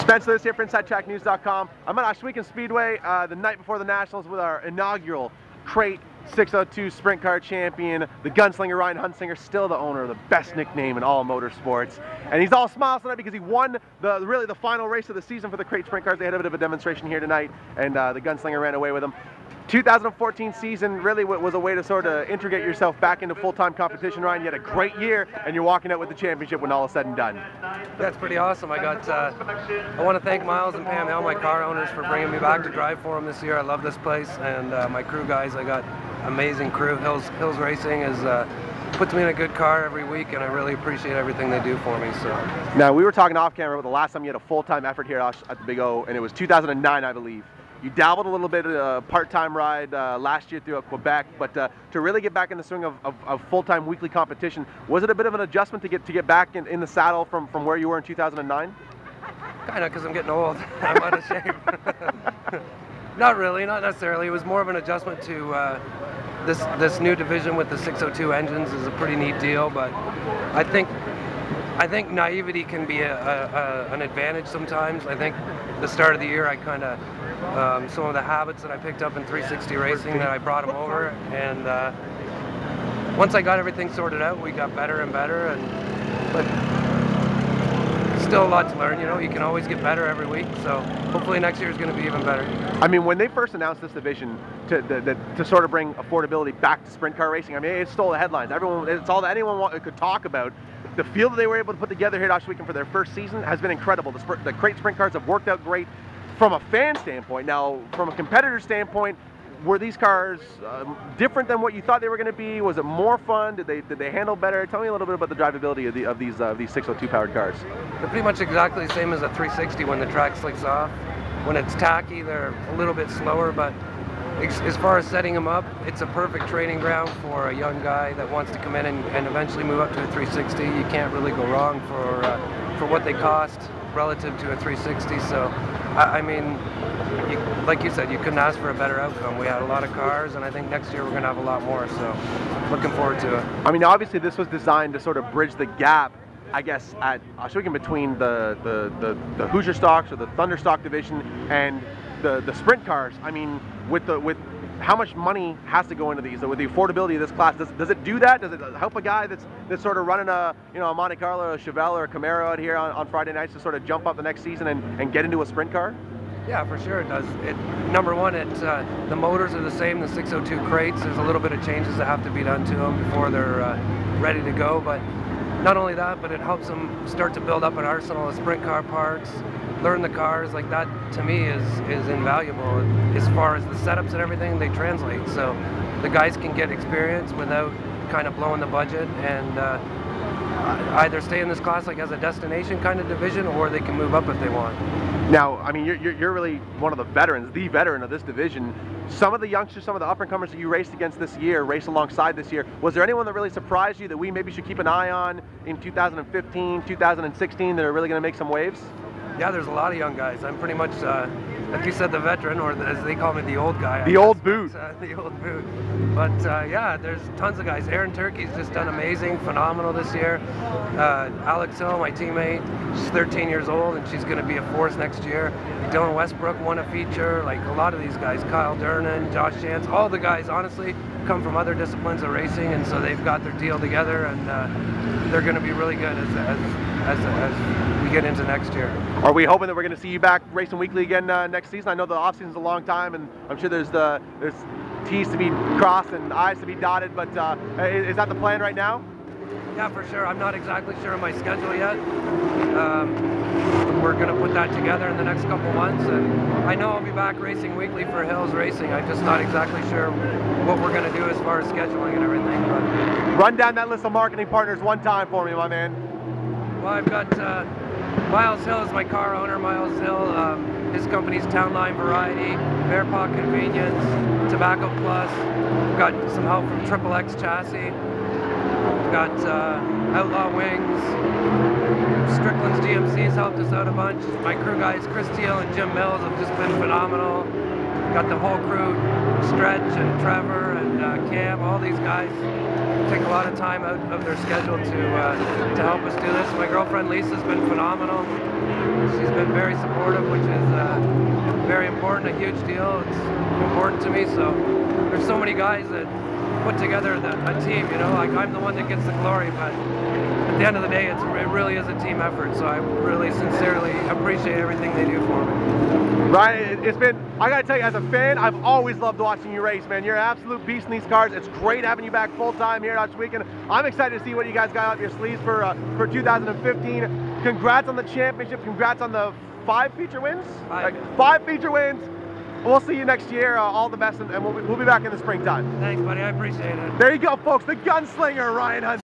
Spencer Lewis here for InsideTrackNews.com. I'm at Ohsweken Speedway the night before the Nationals with our inaugural Crate 602 Sprint Car champion, the Gunslinger Ryan Hunsinger, still the owner of the best nickname in all motorsports. And he's all smiles tonight because he won really the final race of the season for the Crate Sprint Cars. They had a bit of a demonstration here tonight, and the Gunslinger ran away with him. 2014 season really was a way to sort of integrate yourself back into full-time competition, Ryan. You had a great year, and you're walking out with the championship when all is said and done. That's pretty awesome. I want to thank Miles and Pam Hill, my car owners, for bringing me back to drive for them this year. I love this place, and my crew guys. I got amazing crew. Hills Racing puts me in a good car every week, and I really appreciate everything they do for me. So now, we were talking off camera about the last time you had a full-time effort here at the Big O, and it was 2009, I believe. You dabbled a little bit part-time ride last year throughout Quebec, but to really get back in the swing of full-time weekly competition, was it a bit of an adjustment to get back in the saddle from where you were in 2009? Kind of, because I'm getting old. I'm out of shape. Not really, not necessarily. It was more of an adjustment to this new division with the 602 engines. Is a pretty neat deal, but I think naivety can be an advantage sometimes. I think the start of the year I kind of some of the habits that I picked up in 360 racing that I brought them over, and once I got everything sorted out, we got better and better, but still a lot to learn. You know, you can always get better every week, so hopefully next year is going to be even better. I mean, when they first announced this division to sort of bring affordability back to sprint car racing, I mean, it stole the headlines. It's all that anyone could talk about. The field that they were able to put together here at Ohsweken for their first season has been incredible. The Crate Sprint Cars have worked out great from a fan standpoint. Now, from a competitor standpoint, were these cars different than what you thought they were going to be? Was it more fun? Did they handle better? Tell me a little bit about the drivability of these 602 powered cars. They're pretty much exactly the same as a 360 when the track slicks off. When it's tacky, they're a little bit slower, but as far as setting them up, it's a perfect training ground for a young guy that wants to come in and eventually move up to a 360. You can't really go wrong for what they cost relative to a 360. So, I mean, like you said, you couldn't ask for a better outcome. We had a lot of cars, and I think next year we're going to have a lot more. So, looking forward to it. I mean, obviously this was designed to sort of bridge the gap, I guess, at Ohsweken between the Hoosier stocks or the Thunder stock division and the sprint cars. I mean, with how much money has to go into these, with the affordability of this class, does it do that? Does it help a guy that's sort of running a Monte Carlo, a Chevelle, or a Camaro out here on Friday nights to sort of jump up the next season and get into a sprint car? Yeah, for sure it does. Number one, the motors are the same, the 602 crates. There's a little bit of changes that have to be done to them before they're ready to go. But not only that, but it helps them start to build up an arsenal of sprint car parts, learn the cars. Like that, to me, is invaluable. As far as the setups and everything, they translate. So the guys can get experience without kind of blowing the budget, and either stay in this class like as a destination kind of division, or they can move up if they want. Now, I mean, you're really one of the veterans, the veteran of this division. Some of the youngsters, some of the up-and-comers that you raced against this year, raced alongside this year, was there anyone that really surprised you that we maybe should keep an eye on in 2015, 2016 that are really going to make some waves? Yeah, there's a lot of young guys. I'm pretty much, like you said, the veteran, or as they call me, the old guy. The old boot. The old boot. But yeah, there's tons of guys. Aaron Turkey's just done amazing, phenomenal this year. Alex Hill, my teammate, she's 13 years old, and she's going to be a force next year. Dylan Westbrook won a feature. Like a lot of these guys, Kyle Durnan, Josh Chance, all the guys, honestly, come from other disciplines of racing, and so they've got their deal together, and they're going to be really good as we get into next year. Are we hoping that we're going to see you back racing weekly again next season? I know the off season's a long time, and I'm sure there's T's to be crossed and I's to be dotted, but is that the plan right now? Yeah, for sure. I'm not exactly sure of my schedule yet. We're going to put that together in the next couple months, and I know I'll be back racing weekly for Hills Racing. I'm just not exactly sure what we're going to do as far as scheduling and everything. But run down that list of marketing partners one time for me, my man. Well, I've got Miles Hill is my car owner. Miles Hill, his company's Town Line Variety, Bear Paw Convenience, Tobacco Plus. We've got some help from Triple X Chassis. We've got Outlaw Wings. Strickland's GMC's helped us out a bunch. My crew guys, Chris Teal and Jim Mills, have just been phenomenal. Got the whole crew, Stretch and Trevor and Cam, all these guys take a lot of time out of their schedule to help us do this. My girlfriend Lisa's been phenomenal. She's been very supportive, which is very important, a huge deal. It's important to me. So there's so many guys that put together a team, you know, like I'm the one that gets the glory, but at the end of the day, it really is a team effort. So I really sincerely appreciate everything they do for me. Ryan, it's been, I gotta tell you, as a fan, I've always loved watching you race, man. You're an absolute beast in these cars. It's great having you back full time here at Ohsweken. I'm excited to see what you guys got up your sleeves for 2015. Congrats on the championship. Congrats on the 5 feature wins. 5 feature wins. We'll see you next year. All the best, and we'll be back in the springtime. Thanks, buddy. I appreciate it. There you go, folks. The Gunslinger, Ryan Hunsinger.